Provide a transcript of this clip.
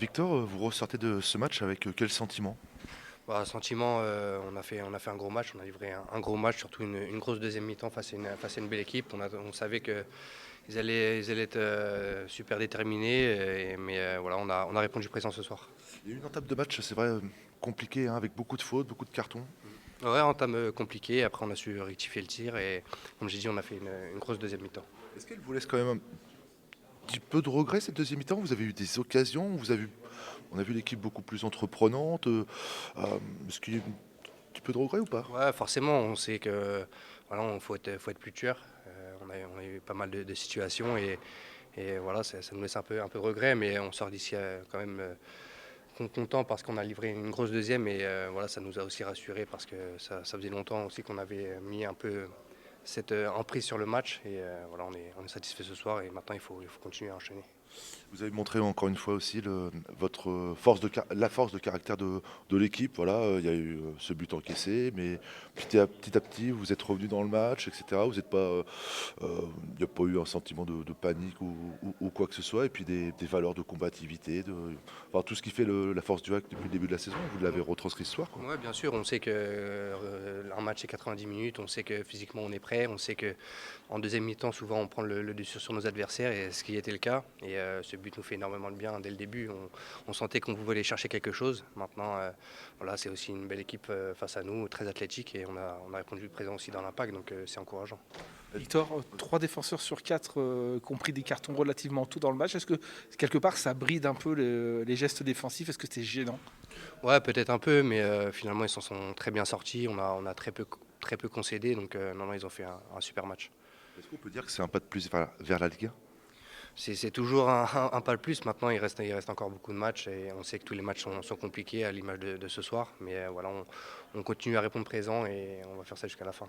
Victor, vous ressortez de ce match avec quel sentiment? Bah, sentiment, on a fait un gros match, on a livré un gros match, surtout une grosse deuxième mi-temps face à une belle équipe. On savait qu'ils allaient être super déterminés, mais voilà, on a répondu présent ce soir. Il y a eu une entame de match, c'est vrai, compliquée, hein, avec beaucoup de fautes, beaucoup de cartons. Ouais, entame compliquée, après on a su rectifier le tir et comme j'ai dit, on a fait une grosse deuxième mi-temps. Est-ce qu'elle vous laisse quand même un petit peu de regret cette deuxième mi-temps? Vous avez eu des occasions, on a vu l'équipe beaucoup plus entreprenante. Est-ce qu'il y a eu un petit peu de regret ou pas? Ouais, forcément, on sait que voilà, faut être plus tueur. On a eu pas mal de situations et voilà, ça nous laisse un peu de regret, mais on sort d'ici quand même content parce qu'on a livré une grosse deuxième et voilà, ça nous a aussi rassurés parce que ça faisait longtemps aussi qu'on avait mis un peu cette emprise sur le match et voilà, on est satisfait ce soir et maintenant il faut continuer à enchaîner. Vous avez montré encore une fois aussi votre force la force de caractère de l'équipe. Voilà, il y a eu ce but encaissé, mais petit à petit, vous êtes revenu dans le match, etc. Vous êtes pas, il n'y a pas eu un sentiment de panique ou quoi que ce soit. Et puis des valeurs de combativité, enfin, tout ce qui fait la force du hack depuis le début de la saison. Vous l'avez retranscrit ce soir, quoi. Ouais, bien sûr, on sait que un match est 90 minutes, on sait que physiquement on est prêt, on sait que en deuxième mi-temps souvent on prend le dessus sur nos adversaires et ce qui était le cas. Et ce but nous fait énormément de bien dès le début. On sentait qu'on pouvait aller chercher quelque chose. Maintenant, voilà, c'est aussi une belle équipe face à nous, très athlétique et on a répondu présent aussi dans l'impact, donc c'est encourageant. Victor, 3 défenseurs sur 4 qui ont pris des cartons relativement tôt dans le match. Est-ce que quelque part ça bride un peu les gestes défensifs? Est-ce que c'est gênant? Ouais, peut-être un peu, mais finalement ils s'en sont très bien sortis. On a très peu concédé, donc non, non, ils ont fait un super match. Est-ce qu'on peut dire que c'est un pas de plus vers la Ligue 1? C'est toujours un pas de plus. Maintenant, il reste encore beaucoup de matchs et on sait que tous les matchs sont compliqués à l'image de ce soir. Mais voilà, on continue à répondre présent et on va faire ça jusqu'à la fin.